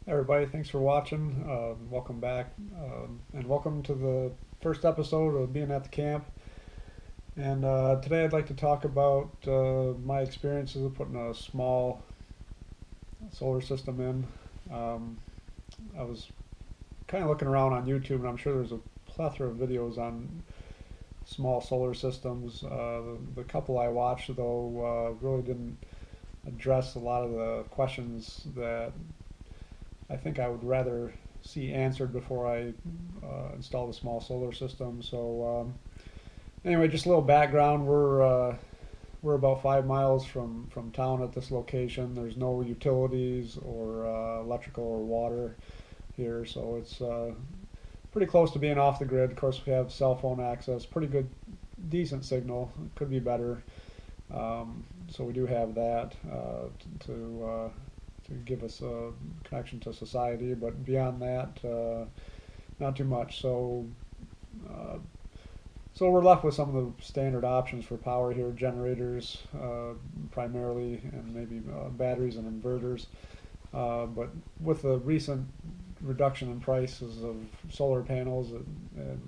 Hey everybody, thanks for watching. Welcome back, and welcome to the first episode of being at the camp. And today I'd like to talk about my experiences of putting a small solar system in. Um, I was kind of looking around on YouTube, and I'm sure there's a plethora of videos on small solar systems. The couple I watched, though, really didn't address a lot of the questions that I think I would rather see answered before I install the small solar system. So anyway, just a little background. We're about 5 miles from town at this location. There's no utilities or electrical or water here, so it's pretty close to being off the grid. Of course, we have cell phone access, pretty good, decent signal. It could be better. So we do have that to give us a connection to society, but beyond that, not too much. Uh, so we're left with some of the standard options for power here: generators, primarily, and maybe batteries and inverters. But with the recent reduction in prices of solar panels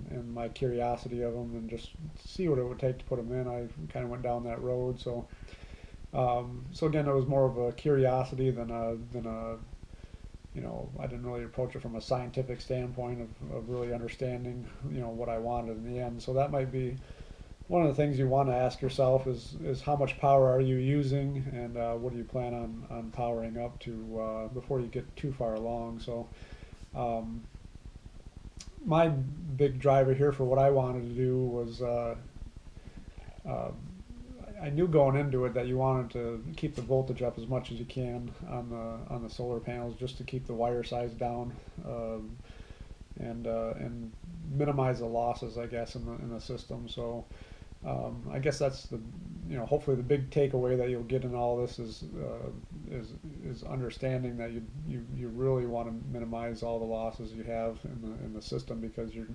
and my curiosity of them and just see what it would take to put them in, I kind of went down that road. So again, it was more of a curiosity than a I didn't really approach it from a scientific standpoint of really understanding what I wanted in the end. So that might be one of the things you want to ask yourself is how much power are you using, and what do you plan on powering up to before you get too far along. So um, my big driver here for what I wanted to do was uh, I knew going into it that you wanted to keep the voltage up as much as you can on the solar panels, just to keep the wire size down, and minimize the losses, I guess, in the system. So I guess that's the hopefully the big takeaway that you'll get in all this is understanding that you really want to minimize all the losses you have in the system, because you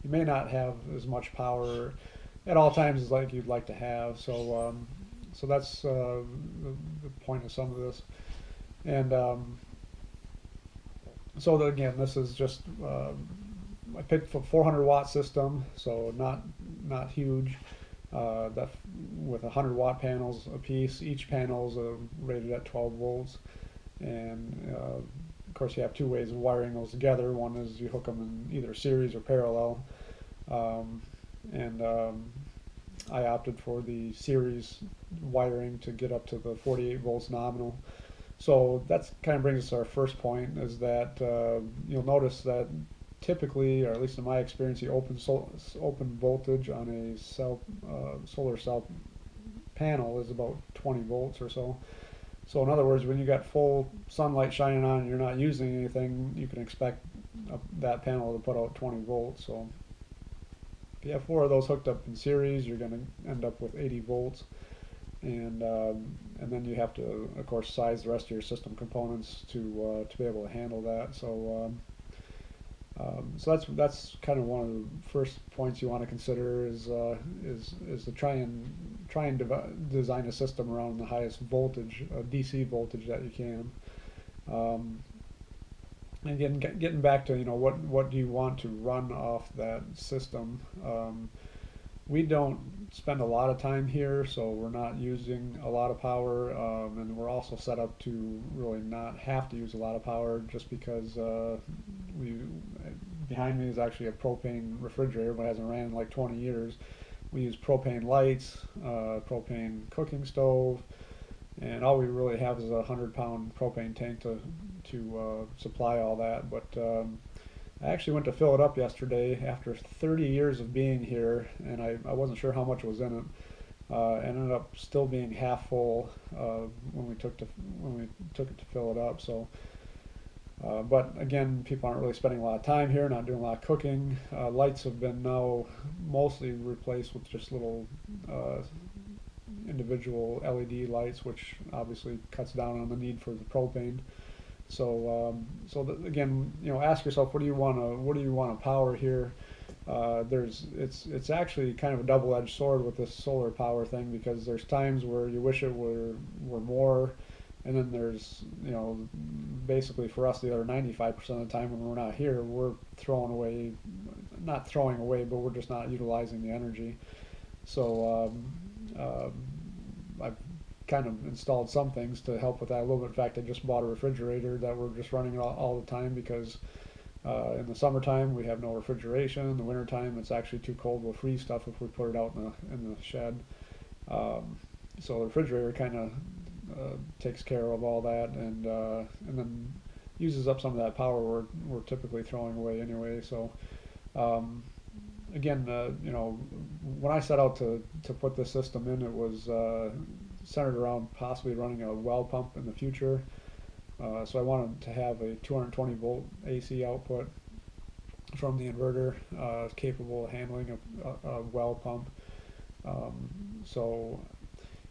may not have as much power at all times as like you'd like to have. So that's the point of some of this. And again, this is just I picked a 400 watt system, so not huge. That with 100-watt panels a piece. Each panel is rated at 12 volts, and of course you have two ways of wiring those together. One is you hook them in either series or parallel. Um, and I opted for the series wiring to get up to the 48 volts nominal. So that's kind of brings us to our first point, is that you'll notice that typically, or at least in my experience, the open voltage on a solar cell panel is about 20 volts or so. So in other words, when you got full sunlight shining on and you're not using anything, you can expect that panel to put out 20 volts. So if you have four of those hooked up in series, you're going to end up with 80 volts, and then you have to, of course, size the rest of your system components to be able to handle that. So that's kind of one of the first points you want to consider is to try and design a system around the highest voltage, DC voltage that you can. Um, and again, getting back to what do you want to run off that system. We don't spend a lot of time here, so we're not using a lot of power, and we're also set up to really not have to use a lot of power, just because we behind me is actually a propane refrigerator, but hasn't ran in like 20 years. We use propane lights, propane cooking stove, and all we really have is a 100-pound propane tank to supply all that. But I actually went to fill it up yesterday after 30 years of being here, and I wasn't sure how much was in it. Ended up still being half full when we took it to fill it up. So, but again, people aren't really spending a lot of time here, not doing a lot of cooking. Lights have been now mostly replaced with just little individual LED lights, which obviously cuts down on the need for the propane. Again, ask yourself, what do you want to power here? It's actually kind of a double-edged sword with this solar power thing, because there's times where you wish it were more, And then there's, basically for us the other 95% of the time when we're not here, we're throwing away, not throwing away, but we're just not utilizing the energy. So I've kind of installed some things to help with that a little bit. In fact, I just bought a refrigerator that we're just running all the time because in the summertime we have no refrigeration. In the wintertime it's actually too cold. We'll freeze stuff if we put it out in the shed. So the refrigerator kind of takes care of all that, and then uses up some of that power we're typically throwing away anyway. So again, when I set out to put this system in, it was centered around possibly running a well pump in the future. So I wanted to have a 220 volt AC output from the inverter, capable of handling a well pump. So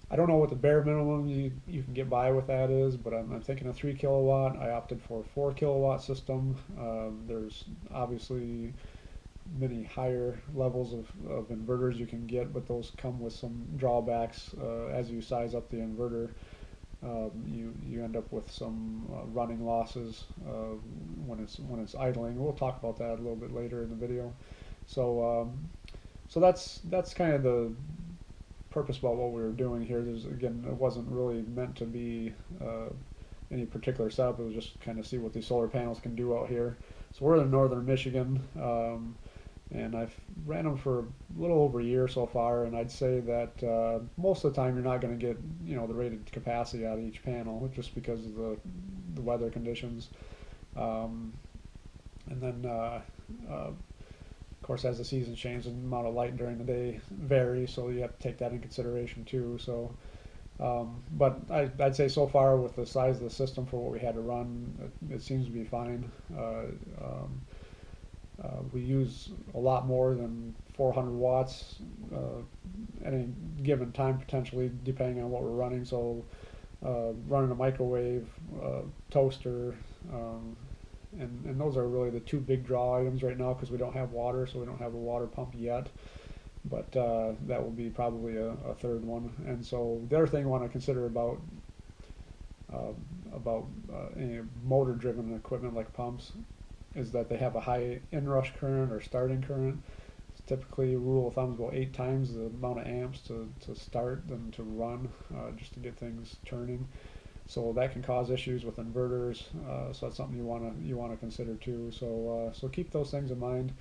I don't know what the bare minimum you can get by with that is, but I'm thinking a 3 kilowatt. I opted for a 4 kilowatt system. There's obviously many higher levels of inverters you can get, but those come with some drawbacks. As you size up the inverter, you end up with some running losses when it's idling. We'll talk about that a little bit later in the video. So that's kind of the purpose about what we were doing here. Again, it wasn't really meant to be any particular setup. It was just kind of see what these solar panels can do out here. So we're in northern Michigan, and I've ran them for a little over a year so far, and I'd say that most of the time you're not going to get the rated capacity out of each panel just because of the weather conditions. And then of course, as the seasons change, the amount of light during the day varies, so you have to take that in consideration too. So, but I'd say so far with the size of the system for what we had to run, it seems to be fine. We use a lot more than 400 watts at any given time, potentially, depending on what we're running. So, running a microwave, toaster, and those are really the two big draw items right now because we don't have water, so we don't have a water pump yet. But that will be probably a third one. And so the other thing you want to consider about any motor-driven equipment like pumps is that they have a high inrush current or starting current. It's typically, rule of thumb, is about 8 times the amount of amps to start than to run, just to get things turning. So that can cause issues with inverters. So that's something you want to consider too. So keep those things in mind.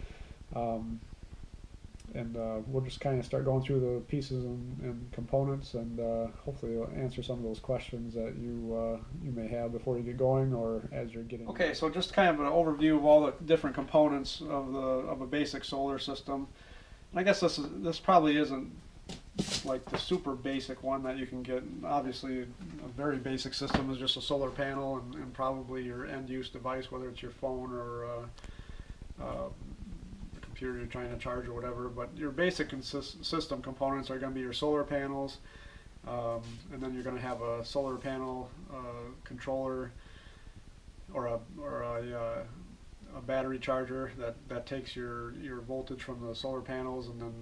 And we'll just kind of start going through the pieces and components, and hopefully it'll answer some of those questions that you may have before you get going or as you're getting. Okay, so just kind of an overview of all the different components of a basic solar system. And I guess this probably isn't like the super basic one that you can get. Obviously, a very basic system is just a solar panel and probably your end-use device, whether it's your phone or computer you're trying to charge or whatever. But your basic system components are going to be your solar panels, and then you're going to have a solar panel controller or a battery charger that takes your voltage from the solar panels and then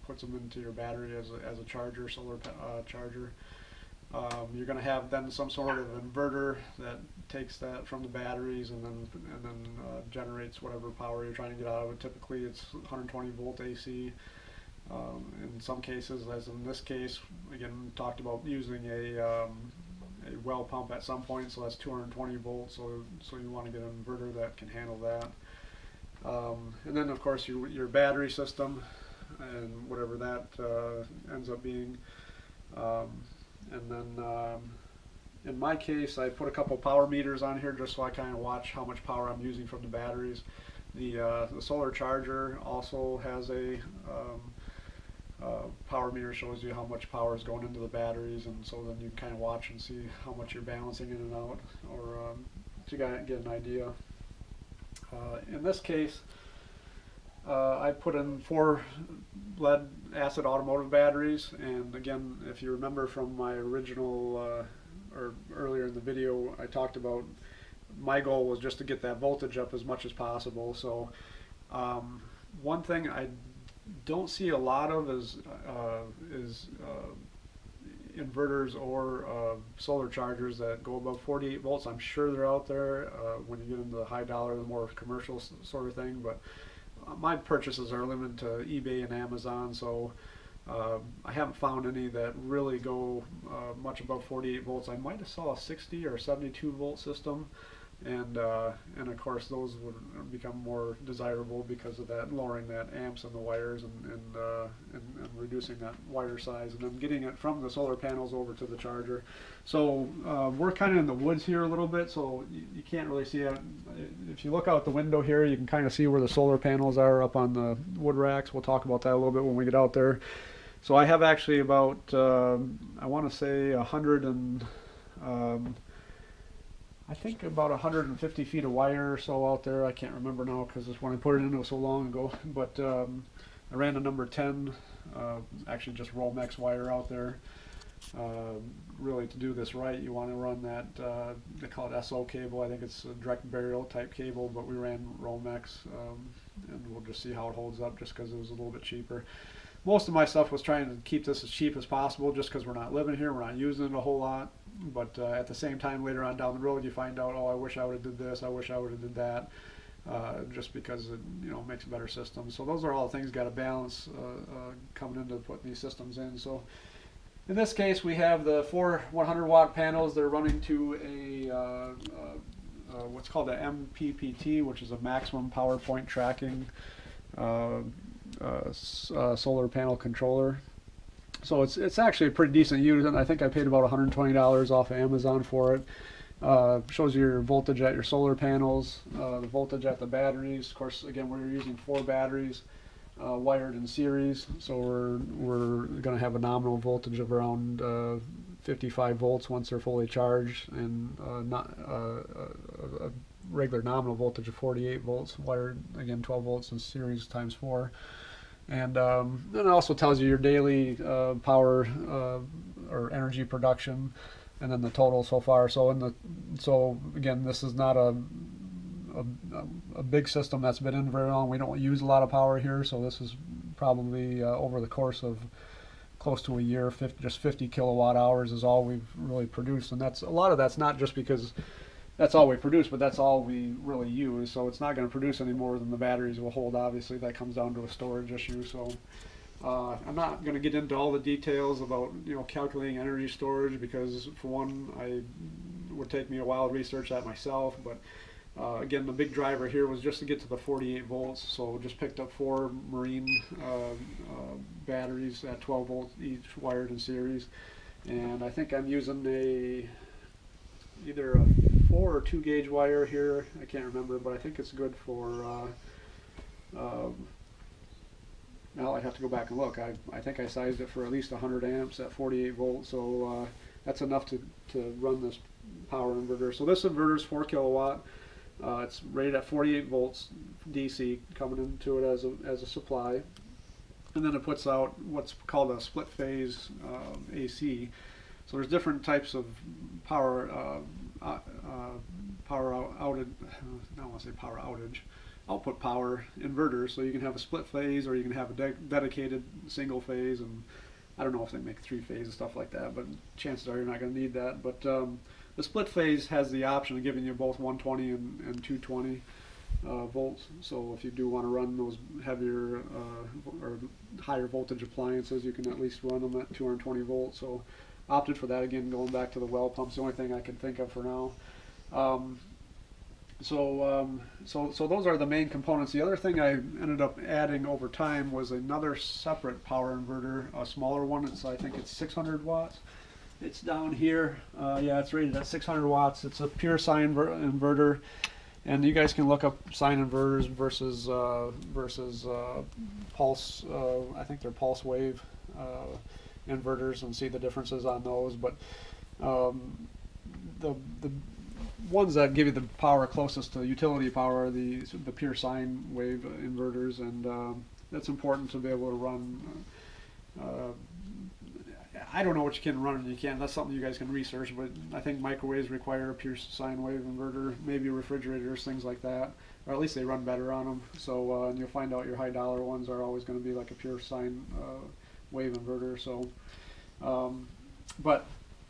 puts them into your battery as a charger, solar charger. You're going to have then some sort of inverter that takes that from the batteries and then generates whatever power you're trying to get out of it. Typically it's 120 volt AC. In some cases, as in this case, again, we talked about using a well pump at some point, so that's 220 volts. So you want to get an inverter that can handle that. And then of course your battery system and whatever that ends up being. And then in my case, I put a couple power meters on here just so I kind of watch how much power I'm using from the batteries. The solar charger also has a power meter, shows you how much power is going into the batteries, and so then you kind of watch and see how much you're balancing in and out, or to get an idea. In this case, I put in 4 lead acid automotive batteries, and again, if you remember from my original or earlier in the video, I talked about my goal was just to get that voltage up as much as possible. So one thing I don't see a lot of is inverters or solar chargers that go above 48 volts. I'm sure they're out there when you get into the high dollar, the more commercial sort of thing, but my purchases are limited to eBay and Amazon, so I haven't found any that really go much above 48 volts. I might have saw a 60 or 72 volt system, and of course those would become more desirable because of that, lowering that amps in the wires and reducing that wire size, and then getting it from the solar panels over to the charger. So we're kind of in the woods here a little bit, so you can't really see it. If you look out the window here, you can kind of see where the solar panels are up on the wood racks. We'll talk about that a little bit when we get out there. So I have actually about, I want to say 100 and, I think about 150 feet of wire or so out there. I can't remember now because when I put it in, it was so long ago. But I ran a number 10, actually just Romex wire out there. Really, to do this right, you want to run that, they call it SO cable. I think it's a direct burial type cable, but we ran Romex, and we'll just see how it holds up just because it was a little bit cheaper. Most of my stuff was trying to keep this as cheap as possible just because we're not living here, we're not using it a whole lot. But at the same time, later on down the road, you find out, oh, I wish I would have did this, I wish I would have did that, just because it makes a better system. So those are all things got to balance coming into putting these systems in. So in this case, we have the 4 100-watt panels. They're running to a what's called a MPPT, which is a maximum power point tracking solar panel controller. So it's actually a pretty decent unit, and I think I paid about $120 off of Amazon for it. Shows you your voltage at your solar panels, the voltage at the batteries. Of course, again, we're using 4 batteries wired in series, so we're going to have a nominal voltage of around 55 volts once they're fully charged, and not a regular nominal voltage of 48 volts wired, again 12 volts in series times 4. And it also tells you your daily power or energy production, and then the total so far. So again, this is not a big system that's been in very long. We don't use a lot of power here, so this is probably over the course of close to a year, just 50 kilowatt hours is all we've really produced, and a lot of that's not just because that's all we produce, but that's all we really use. So it's not going to produce any more than the batteries will hold. Obviously, that comes down to a storage issue. So I'm not going to get into all the details about calculating energy storage, because for one, it would take me a while to research that myself. But again, the big driver here was just to get to the 48 volts. So just picked up 4 marine batteries at 12 volts each, wired in series, and I think I'm using either a 4 or 2 gauge wire here. I can't remember, but I think it's good for now I'd have to go back and look. I think I sized it for at least 100 amps at 48 volts, so that's enough to run this power inverter. So this inverter is 4 kilowatt. It's rated at 48 volts DC coming into it as a supply, and then it puts out what's called a split phase AC. So there's different types of power outage. I don't want to say power outage. Output power inverters. So you can have a split phase, or you can have a dedicated single phase, and I don't know if they make 3-phase and stuff like that, but chances are you're not going to need that. But the split phase has the option of giving you both 120 and 220 volts. So if you do want to run those heavier or higher voltage appliances, you can at least run them at 220 volts. So opted for that, again, going back to the well pumps, the only thing I can think of for now. So those are the main components. The other thing I ended up adding over time was another separate power inverter, a smaller one. I think it's 600 watts. It's down here. Yeah, it's rated at 600 watts. It's a pure sine inverter, and you guys can look up sine inverters versus pulse. I think they're pulse wave inverters, and see the differences on those. But the ones that give you the power closest to utility power are the pure sine wave inverters, and that's important to be able to run. I don't know what you can run and you can't. That's something you guys can research, but I think microwaves require a pure sine wave inverter, maybe refrigerators, things like that, or at least they run better on them. So and you'll find out your high dollar ones are always going to be like a pure sine wave inverter. So But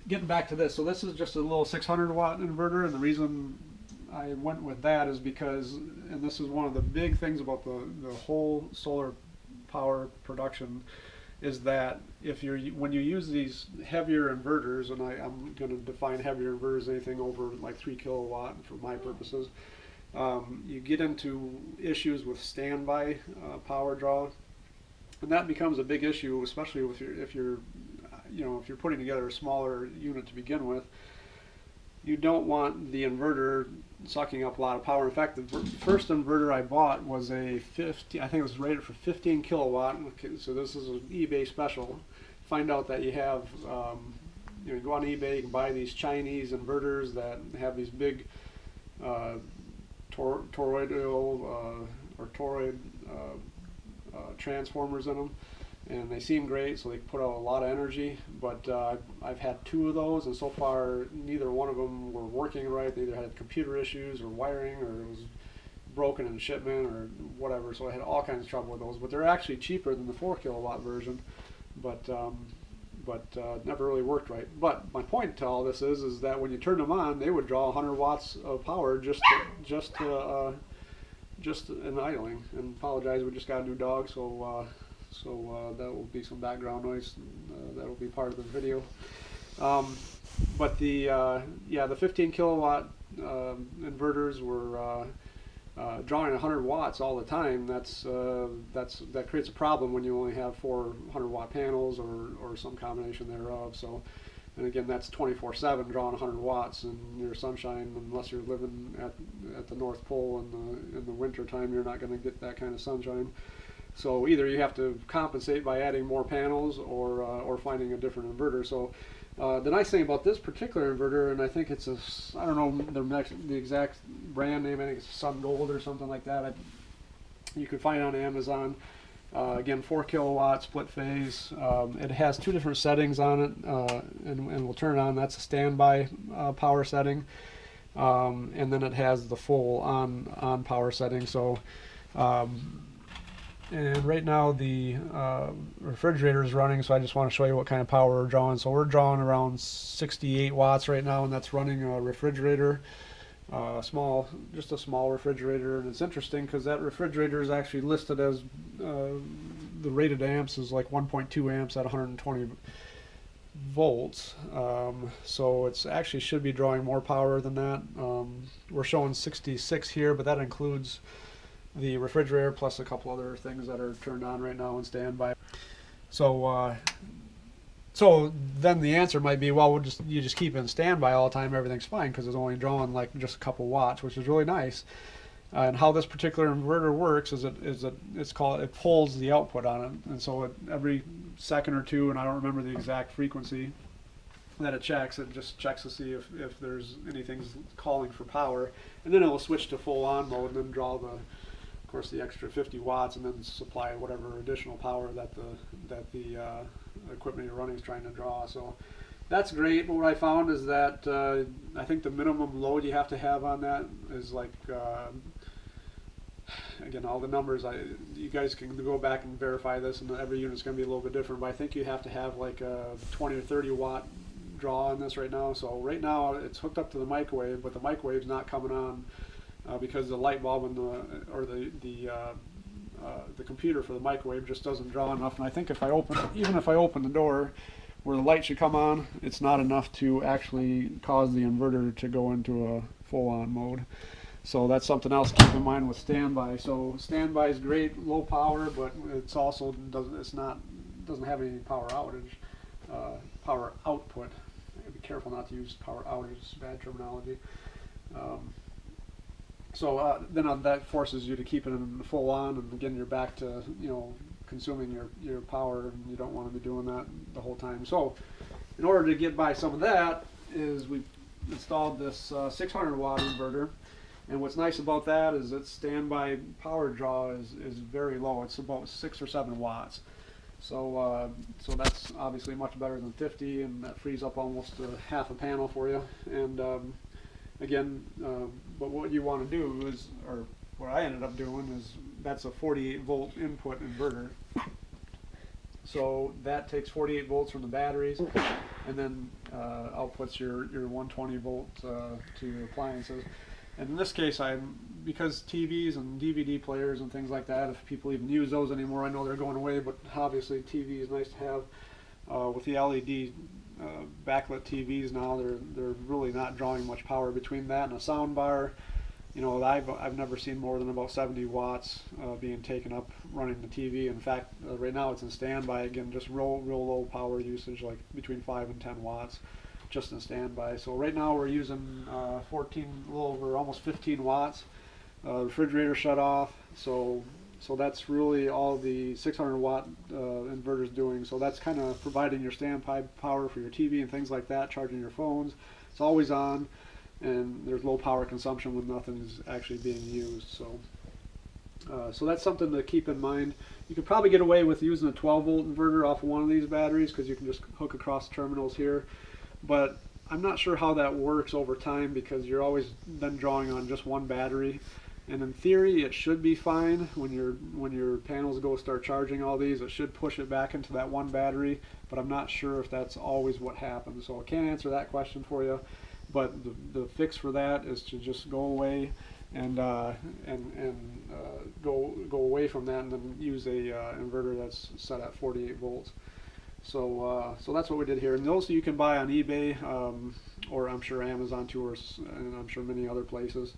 getting back to this, so this is just a little 600 watt inverter, and the reason I went with that is because, and this is one of the big things about the whole solar power production, is that when you use these heavier inverters, and I'm going to define heavier inverters anything over like 3 kilowatt for my purposes, you get into issues with standby power draw, and that becomes a big issue, especially if you're putting together a smaller unit to begin with. You don't want the inverter sucking up a lot of power. In fact, the first inverter I bought was I think it was rated for 15 kilowatt. Okay, so this is an eBay special. Find out that you have, you go on eBay, you can buy these Chinese inverters that have these big toroidal or toroid transformers in them, and they seem great, so they put out a lot of energy. But I've had 2 of those, and so far neither one of them were working right. They either had computer issues or wiring, or it was broken in shipment or whatever. So I had all kinds of trouble with those. But they're actually cheaper than the 4 kilowatt version, but never really worked right. But my point to all this is that when you turn them on, they would draw 100 watts of power just in idling. And apologize, we just got a new dog, so that will be some background noise. That will be part of the video. But the 15 kilowatt inverters were drawing 100 watts all the time. That creates a problem when you only have 400 watt panels or some combination thereof. So, and again, that's 24/7 drawing 100 watts in your sunshine. Unless you're living at the North Pole in the winter time, you're not going to get that kind of sunshine. So either you have to compensate by adding more panels or finding a different inverter. So the nice thing about this particular inverter, and I think it's I don't know the exact brand name, I think it's Sun Gold or something like that. You can find it on Amazon. Again, 4 kilowatt split phase. It has 2 different settings on it, and we'll turn it on. That's a standby power setting, and then it has the full on power setting. So. And right now the refrigerator is running, so I just want to show you what kind of power we're drawing. So we're drawing around 68 watts right now, and that's running a refrigerator, just a small refrigerator. And it's interesting because that refrigerator is actually listed as the rated amps is like 1.2 amps at 120 volts. So it's actually should be drawing more power than that. We're showing 66 here, but that includes the refrigerator plus a couple other things that are turned on right now and standby. So then the answer might be, well, you just keep it in standby all the time, everything's fine, because it's only drawing like just a couple watts, which is really nice. And how this particular inverter works is it pulls the output on it, and so every second or two, and I don't remember the exact frequency that it just checks to see if there's anything calling for power, and then it will switch to full on mode and then draw the extra 50 watts and then supply whatever additional power that the equipment you're running is trying to draw. So that's great. But what I found is that I think the minimum load you have to have on that is like again, all the numbers, you guys can go back and verify this, and every unit's going to be a little bit different, but I think you have to have like a 20 or 30 watt draw on this right now. So right now it's hooked up to the microwave, but the microwave's not coming on because the light bulb and the computer for the microwave just doesn't draw enough. And I think even if I open the door where the light should come on, it's not enough to actually cause the inverter to go into a full-on mode. So that's something else to keep in mind with standby. So standby is great, low power, but it's also doesn't have any power outage, power output. Be careful not to use power outage; it's bad terminology. Then that forces you to keep it in full on, and again you're back to consuming your power, and you don't want to be doing that the whole time. So in order to get by some of that is we installed this 600 watt inverter, and what's nice about that is its standby power draw is very low. It's about 6 or 7 watts. So that's obviously much better than 50, and that frees up almost half a panel for you. And again, but what you want to do is, or what I ended up doing is, that's a 48 volt input inverter. So that takes 48 volts from the batteries, and then outputs your 120 volt to your appliances. And in this case, because TVs and DVD players and things like that, if people even use those anymore, I know they're going away, but obviously TV is nice to have. With the LED backlit TVs now, they're really not drawing much power. Between that and a sound bar, you know, I've never seen more than about 70 watts being taken up running the TV. In fact, right now it's in standby again, just real low power usage, like between 5 and 10 watts, just in standby. So right now we're using 14, a little over almost 15 watts. Refrigerator shut off, so that's really all the 600 watt inverter's doing. So that's kind of providing your standby power for your TV and things like that, charging your phones. It's always on, and there's low power consumption when nothing's actually being used. So that's something to keep in mind. You could probably get away with using a 12 volt inverter off of one of these batteries because you can just hook across the terminals here. But I'm not sure how that works over time because you're always then drawing on just one battery. And in theory, it should be fine when your panels go start charging all these. It should push it back into that one battery, but I'm not sure if that's always what happens. So I can't answer that question for you. But the fix for that is to just go away and go away from that and then use a inverter that's set at 48 volts. So that's what we did here. And those you can buy on eBay or I'm sure Amazon too, and I'm sure many other places.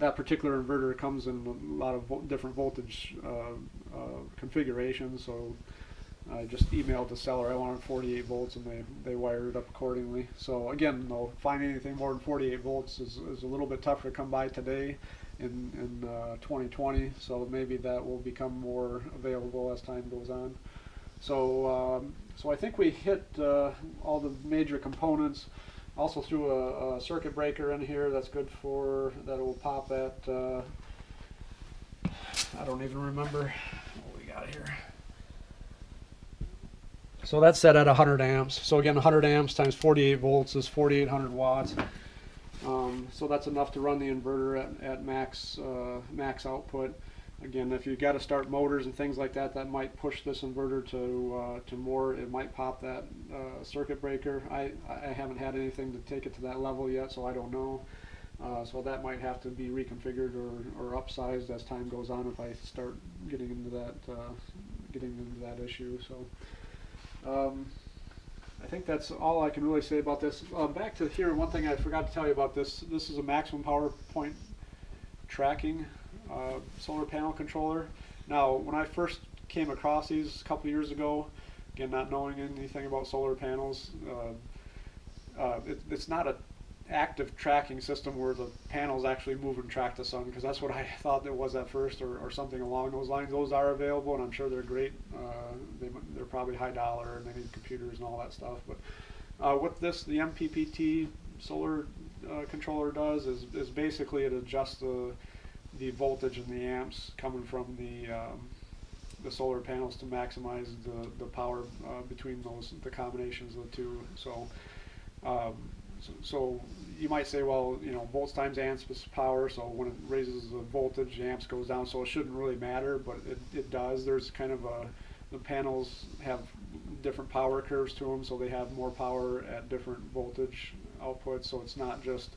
That particular inverter comes in a lot of different voltage configurations, so I just emailed the seller I wanted 48 volts and they wired it up accordingly. So again, though, finding anything more than 48 volts is a little bit tougher to come by today in 2020, so maybe that will become more available as time goes on. So I think we hit all the major components. Also threw a circuit breaker in here that's good for, that will pop at, I don't even remember what we got here. So that's set at 100 amps. So again, 100 amps times 48 volts is 4,800 watts. So that's enough to run the inverter at max output. Again, if you've got to start motors and things like that, that might push this inverter to more. It might pop that circuit breaker. I haven't had anything to take it to that level yet, so I don't know. So that might have to be reconfigured or upsized as time goes on if I start getting into that issue. So I think that's all I can really say about this. Back to here, one thing I forgot to tell you about this. This is a maximum power point tracking solar panel controller. Now, when I first came across these a couple years ago, again, not knowing anything about solar panels, it's not an active tracking system where the panels actually move and track the sun, because that's what I thought it was at first, or something along those lines. Those are available, and I'm sure they're great. They're probably high dollar, and they need computers and all that stuff. But what the MPPT solar controller does is basically it adjusts the voltage and the amps coming from the solar panels to maximize the power between the combinations of the two. So you might say, well, you know, volts times amps is power, so when it raises the voltage, the amps goes down, so it shouldn't really matter, but it does. There's kind of the panels have different power curves to them, so they have more power at different voltage outputs, so it's not just,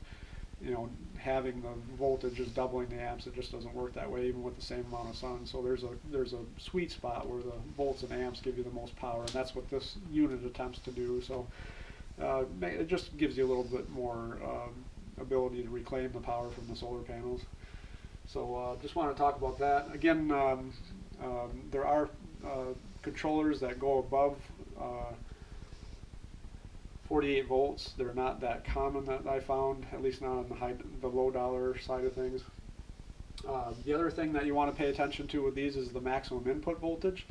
you know, having the voltage is doubling the amps. It just doesn't work that way, even with the same amount of sun. So there's a sweet spot where the volts and amps give you the most power, and that's what this unit attempts to do. So it just gives you a little bit more ability to reclaim the power from the solar panels. So just want to talk about that. Again, there are controllers that go above 48 volts. They're not that common that I found, at least not on the low dollar side of things. The other thing that you want to pay attention to with these is the maximum input voltage.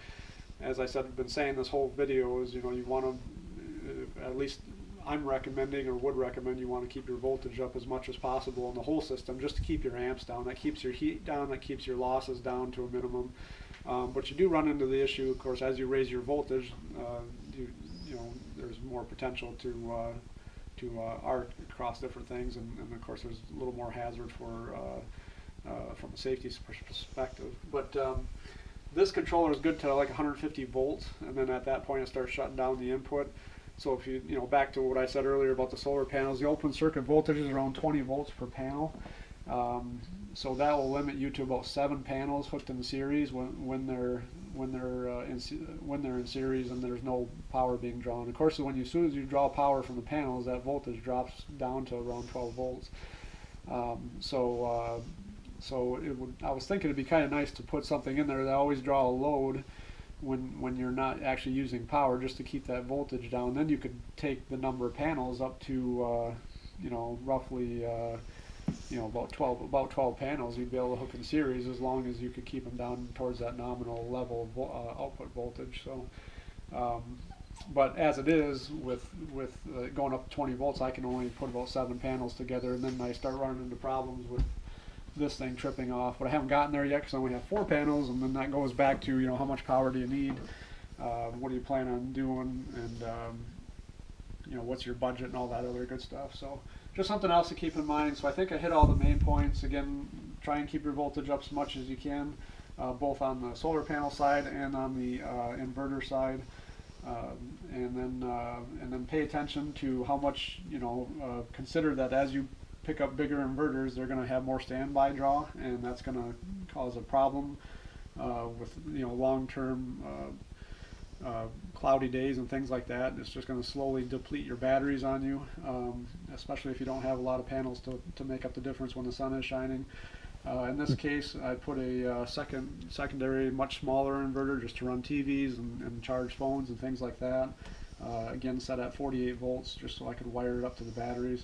As I said, I've been saying this whole video is, you know, you want to, at least I'm recommending or would recommend, you want to keep your voltage up as much as possible in the whole system, just to keep your amps down. That keeps your heat down, that keeps your losses down to a minimum. But you do run into the issue, of course, as you raise your voltage, you know, there's more potential to arc across different things, and of course there's a little more hazard for from a safety perspective. But This controller is good to like 150 volts, and then at that point it starts shutting down the input. So if you back to what I said earlier about the solar panels, the open circuit voltage is around 20 volts per panel. So that will limit you to about 7 panels hooked in series when they're in series and there's no power being drawn. Of course, as soon as you draw power from the panels, that voltage drops down to around 12 volts. So I was thinking it'd be kind of nice to put something in there that always draw a load when you're not actually using power, just to keep that voltage down. Then you could take the number of panels up to roughly about 12 panels you'd be able to hook in series, as long as you could keep them down towards that nominal level of output voltage. So but as it is, with going up to 20 volts, I can only put about 7 panels together, and then I start running into problems with this thing tripping off. But I haven't gotten there yet because I only have 4 panels, and then that goes back to how much power do you need, what do you plan on doing, and what's your budget and all that other good stuff. So just something else to keep in mind. So I think I hit all the main points. Again, try and keep your voltage up as much as you can, both on the solar panel side and on the inverter side. And then pay attention to how much, consider that as you pick up bigger inverters, they're going to have more standby draw, and that's going to cause a problem with long-term cloudy days and things like that. It's just going to slowly deplete your batteries on you, especially if you don't have a lot of panels to make up the difference when the sun is shining. In this case, I put a secondary, much smaller inverter just to run TVs and charge phones and things like that. Again, set at 48 volts just so I could wire it up to the batteries.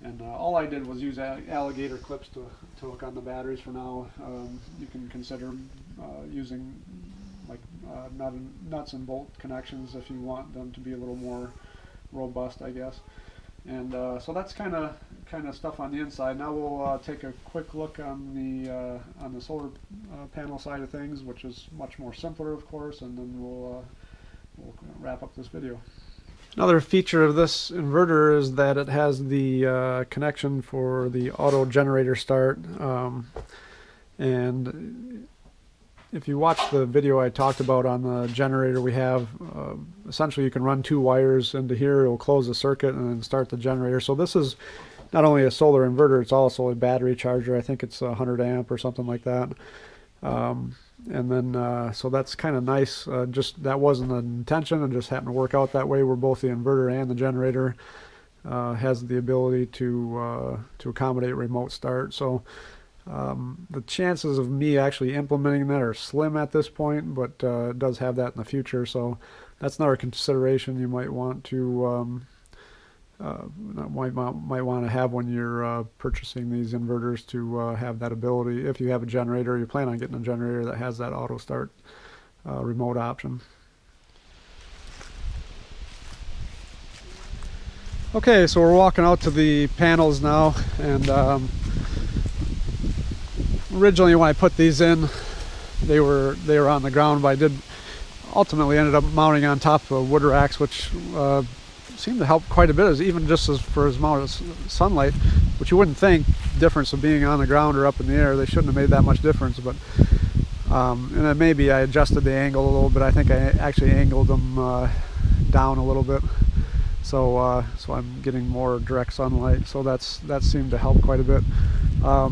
And all I did was use alligator clips to hook on the batteries for now. You can consider using like nuts and bolt connections if you want them to be a little more robust, I guess. And so that's kind of stuff on the inside. Now we'll take a quick look on the solar panel side of things, which is much more simpler, of course, and then we'll wrap up this video. Another feature of this inverter is that it has the connection for the auto generator start, and if you watch the video I talked about on the generator we have, essentially you can run 2 wires into here, it'll close the circuit and then start the generator. So this is not only a solar inverter, it's also a battery charger. I think it's 100 amp or something like that. And then so that's kind of nice. Just that wasn't the intention, it just happened to work out that way, where both the inverter and the generator has the ability to accommodate remote start. So the chances of me actually implementing that are slim at this point, but it does have that in the future. So that's another consideration you might want to might want to have when you're purchasing these inverters, to have that ability. If you have a generator, you plan on getting a generator that has that auto start remote option. Okay, so we're walking out to the panels now, and originally when I put these in, they were on the ground, but I did ultimately ended up mounting on top of wood racks, which seemed to help quite a bit, even just for as amount of sunlight, which you wouldn't think difference of being on the ground or up in the air. They shouldn't have made that much difference, but and then maybe I adjusted the angle a little bit. I think I actually angled them down a little bit, so so I'm getting more direct sunlight. So that seemed to help quite a bit. I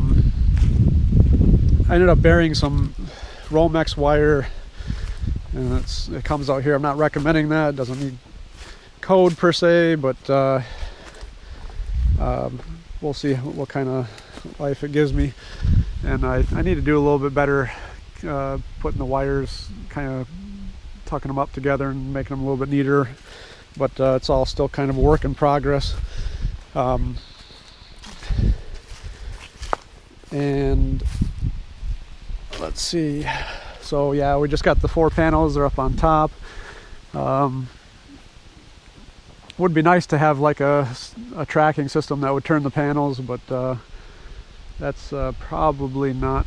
ended up burying some Romex wire, and it comes out here. I'm not recommending that. It doesn't need code per se, but we'll see what kind of life it gives me. And I need to do a little bit better putting the wires, kind of tucking them up together and making them a little bit neater, but it's all still kind of a work in progress. And let's see, so yeah, we just got the 4 panels. They're up on top. Would be nice to have like a tracking system that would turn the panels, but that's probably not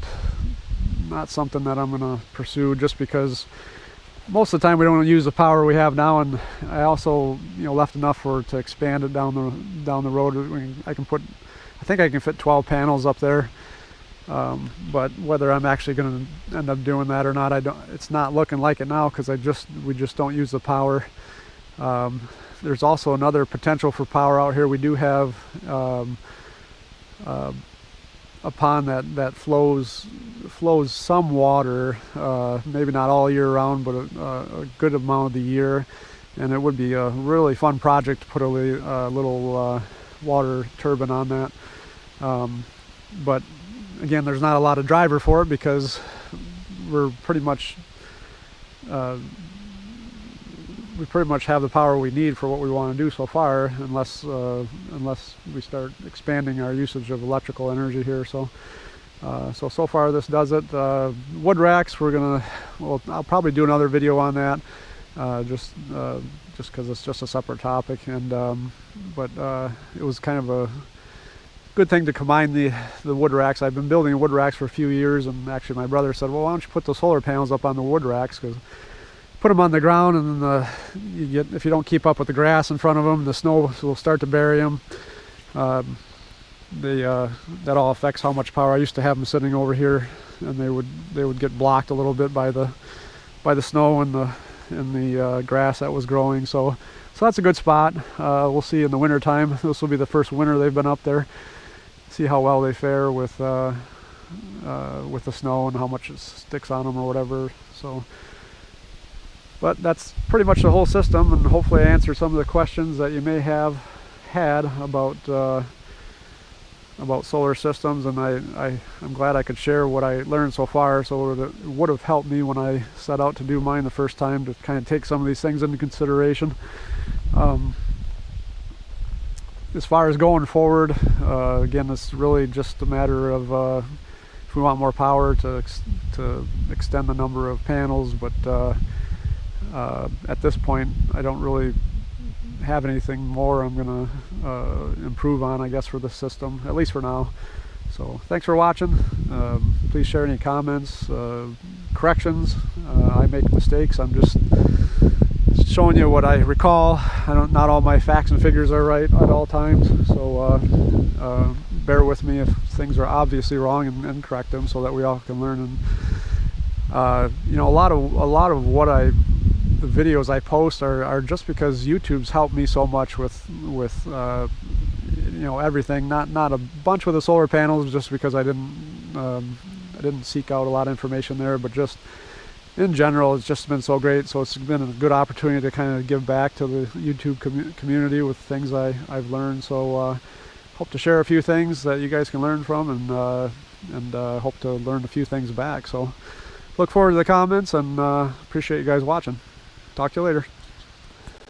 something that I'm gonna pursue, just because most of the time we don't use the power we have now, and I also left enough to expand it down the road. I think I can fit 12 panels up there, But whether I'm actually going to end up doing that or not, it's not looking like it now, because we just don't use the power. There's also another potential for power out here. We do have a pond that flows some water, maybe not all year round, but a good amount of the year. And it would be a really fun project to put a little water turbine on that. But again, there's not a lot of driver for it, because we're pretty much we pretty much have the power we need for what we want to do so far, unless we start expanding our usage of electrical energy here. So so far this does it. Wood racks, I'll probably do another video on that, just because it's just a separate topic. And but it was kind of a good thing to combine the wood racks. I've been building wood racks for a few years, and actually my brother said, well, why don't you put the solar panels up on the wood racks, because put them on the ground, and then if you don't keep up with the grass in front of them, the snow will start to bury them. That all affects how much power. I used to have them sitting over here, and they would get blocked a little bit by the snow and the grass that was growing. So that's a good spot. We'll see in the winter time. This will be the first winter they've been up there. See how well they fare with the snow and how much it sticks on them or whatever. So, but that's pretty much the whole system, and hopefully I answered some of the questions that you may have had about solar systems. And I'm glad I could share what I learned so far, so it would have helped me when I set out to do mine the first time, to kind of take some of these things into consideration. As far as going forward, again, it's really just a matter of if we want more power, to extend the number of panels. But at this point, I don't really have anything more I'm going to improve on, I guess, for the system, at least for now. So thanks for watching. Please share any comments, corrections. I make mistakes. I'm just showing you what I recall. Not all my facts and figures are right at all times, so bear with me if things are obviously wrong, and correct them so that we all can learn. And you know, a lot of what the videos I post are just because YouTube's helped me so much with you know, everything. Not a bunch with the solar panels, just because I didn't seek out a lot of information there, but just in general, it's just been so great. So it's been a good opportunity to kind of give back to the YouTube community with things I've learned. So hope to share a few things that you guys can learn from, and hope to learn a few things back. So look forward to the comments, and appreciate you guys watching. Talk to you later.